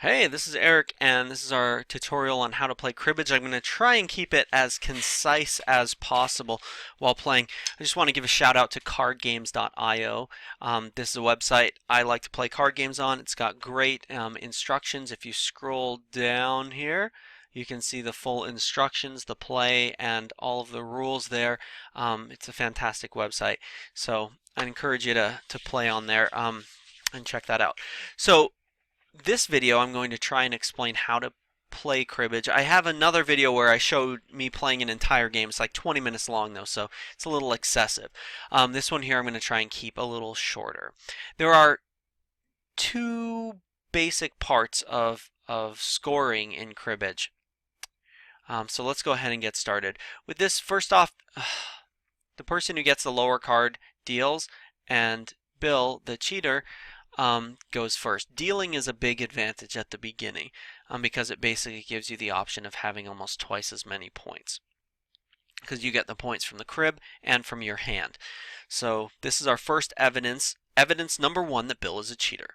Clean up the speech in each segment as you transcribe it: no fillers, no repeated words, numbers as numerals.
Hey, this is Eric, and this is our tutorial on how to play cribbage. I'm going to try and keep it as concise as possible while playing. I just want to give a shout out to cardgames.io. This is a website I like to play card games on. It's got great instructions. If you scroll down here, you can see the full instructions, the play, and all of the rules there. It's a fantastic website, so I encourage you to play on there and check that out. So this video I'm going to try and explain how to play cribbage. I have another video where I showed me playing an entire game. It's like 20 minutes long though, so it's a little excessive. This one here I'm going to try and keep a little shorter. There are two basic parts of scoring in cribbage. So let's go ahead and get started. With this, first off, the person who gets the lower card deals, and Bill, the cheater, goes first. Dealing is a big advantage at the beginning because it basically gives you the option of having almost twice as many points because you get the points from the crib and from your hand. So this is our first evidence number one that Bill is a cheater.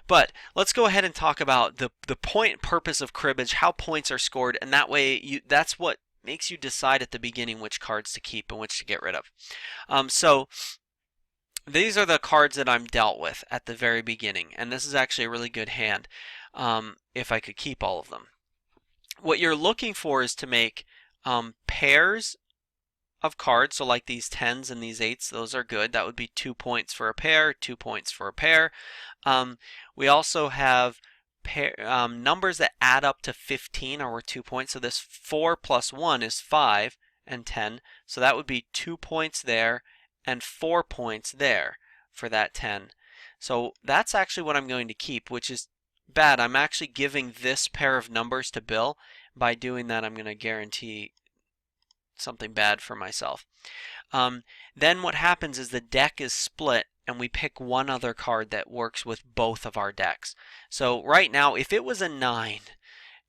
But let's go ahead and talk about the point purpose of cribbage, how points are scored, and that way that's what makes you decide at the beginning which cards to keep and which to get rid of. So these are the cards that I'm dealt with at the very beginning, and this is actually a really good hand if I could keep all of them. What you're looking for is to make pairs of cards, so like these 10s and these 8s, those are good. That would be 2 points for a pair, 2 points for a pair. We also have numbers that add up to 15 are worth 2 points, so this 4 plus 1 is 5 and 10, so that would be 2 points there and 4 points there for that 10. So that's actually what I'm going to keep, which is bad. I'm actually giving this pair of numbers to Bill. By doing that, I'm going to guarantee something bad for myself. Then what happens is the deck is split and we pick one other card that works with both of our decks. So right now, if it was a 9,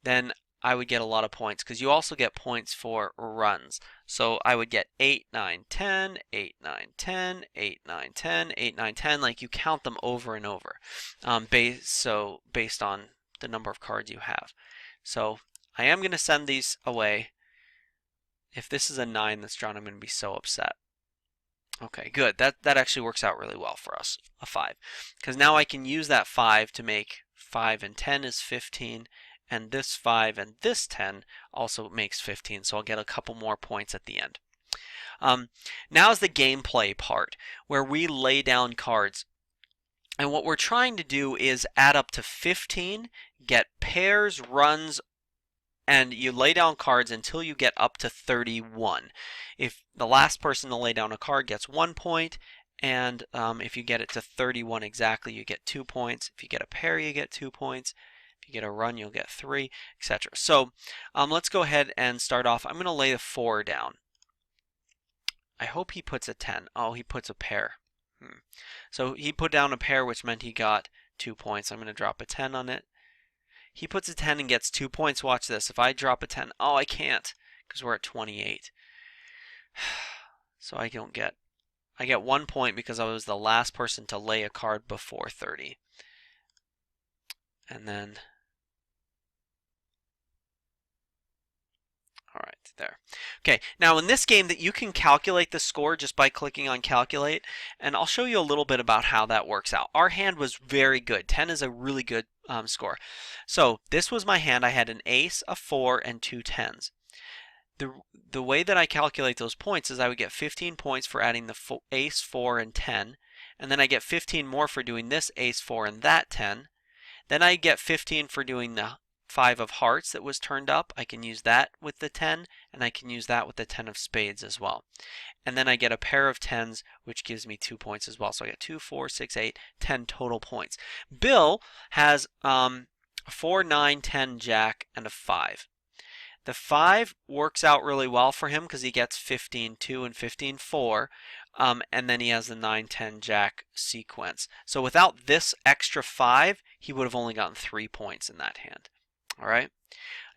then I would get a lot of points because you also get points for runs. So I would get 8, 9, 10, 8, 9, 10, 8, 9, 10, 8, 9, 10. Like you count them over and over based on the number of cards you have. So I am going to send these away. If this is a 9 that's drawn, I'm going to be so upset. Okay, good. That actually works out really well for us, a 5. Because now I can use that 5 to make 5 and 10 is 15. And this 5 and this 10 also makes 15, so I'll get a couple more points at the end. Now is the gameplay part, where we lay down cards. And what we're trying to do is add up to 15, get pairs, runs, and you lay down cards until you get up to 31. If the last person to lay down a card gets 1 point, and if you get it to 31 exactly, you get 2 points. If you get a pair, you get 2 points. If you get a run, you'll get 3, etc. So let's go ahead and start off. I'm going to lay a 4 down. I hope he puts a 10. Oh, he puts a pair. So he put down a pair, which meant he got 2 points. I'm going to drop a 10 on it. He puts a 10 and gets 2 points. Watch this. If I drop a 10, oh, I can't because we're at 28. So I get 1 point because I was the last person to lay a card before 30. And then, all right, there. Okay, now in this game that you can calculate the score just by clicking on calculate, and I'll show you a little bit about how that works out. Our hand was very good. 10 is a really good score. So this was my hand. I had an ace, a 4, and 2 10s. The way that I calculate those points is I would get 15 points for adding the ace, 4, and 10, and then I get 15 more for doing this ace, 4, and that 10. Then I get 15 for doing the 5 of hearts that was turned up. I can use that with the 10, and I can use that with the 10 of spades as well. And then I get a pair of 10s, which gives me 2 points as well. So I get 2, 4, 6, 8, 10 total points. Bill has 4, 9, 10, jack, and a 5. The 5 works out really well for him because he gets 15, 2, and 15, 4. And then he has the 9, 10, jack sequence. So without this extra 5, he would have only gotten 3 points in that hand. All right.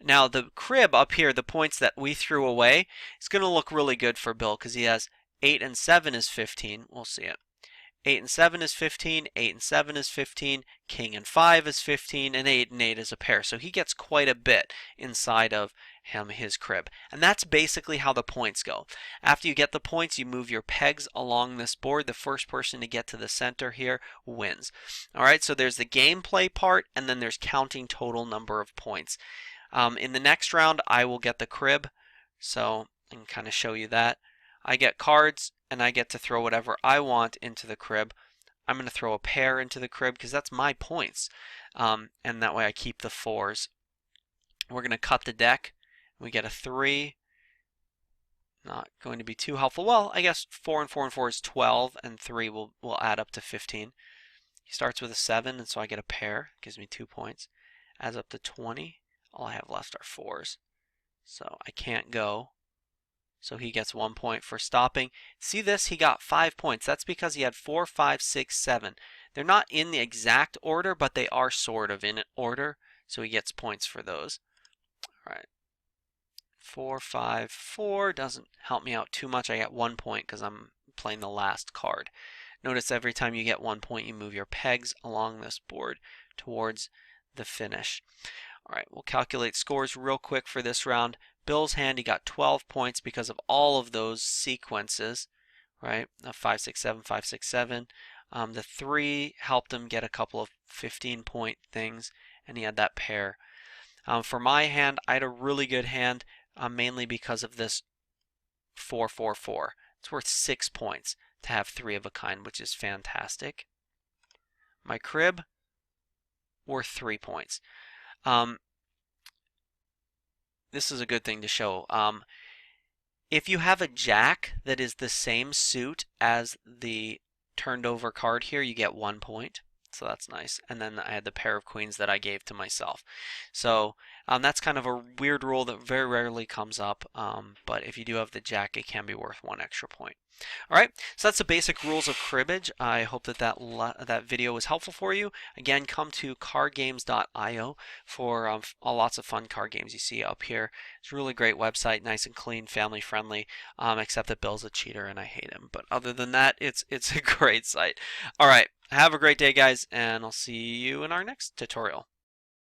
Now the crib up here, the points that we threw away, is going to look really good for Bill because he has 8 and 7 is 15. We'll see it. 8 and 7 is 15, 8 and 7 is 15, king and 5 is 15, and 8 and 8 is a pair. So he gets quite a bit inside of his crib. And that's basically how the points go. After you get the points, you move your pegs along this board. The first person to get to the center here wins. All right, so there's the gameplay part, and then there's counting total number of points. In the next round, I will get the crib, so I can kind of show you that. I get cards, and I get to throw whatever I want into the crib. I'm going to throw a pair into the crib because that's my points, and that way I keep the 4s. We're going to cut the deck. We get a 3. Not going to be too helpful. Well, I guess 4 and 4 and 4 is 12, and 3 will add up to 15. He starts with a 7, and so I get a pair. Gives me 2 points. Adds up to 20. All I have left are 4s. So I can't go. So he gets 1 point for stopping. See this? He got 5 points. That's because he had 4, 5, 6, 7. They're not in the exact order, but they are sort of in order. So he gets points for those. All right. 4, 5, 4 doesn't help me out too much. I get 1 point because I'm playing the last card. Notice every time you get 1 point, you move your pegs along this board towards the finish. All right, we'll calculate scores real quick for this round. Bill's hand, he got 12 points because of all of those sequences, right? 5, 6, 7, 5, 6, 7. The 3 helped him get a couple of 15-point things, and he had that pair. For my hand, I had a really good hand, mainly because of this 4, 4, 4. It's worth 6 points to have 3 of a kind, which is fantastic. My crib, worth 3 points. This is a good thing to show. If you have a jack that is the same suit as the turned over card here, you get 1 point. So that's nice. And then I had the pair of queens that I gave to myself. So that's kind of a weird rule that very rarely comes up. But if you do have the jack, it can be worth 1 extra point. All right, so that's the basic rules of cribbage. I hope that video was helpful for you. Again, come to cardgames.io for lots of fun card games you see up here. It's a really great website, nice and clean, family friendly, except that Bill's a cheater and I hate him. But other than that, it's a great site. All right, have a great day, guys, and I'll see you in our next tutorial.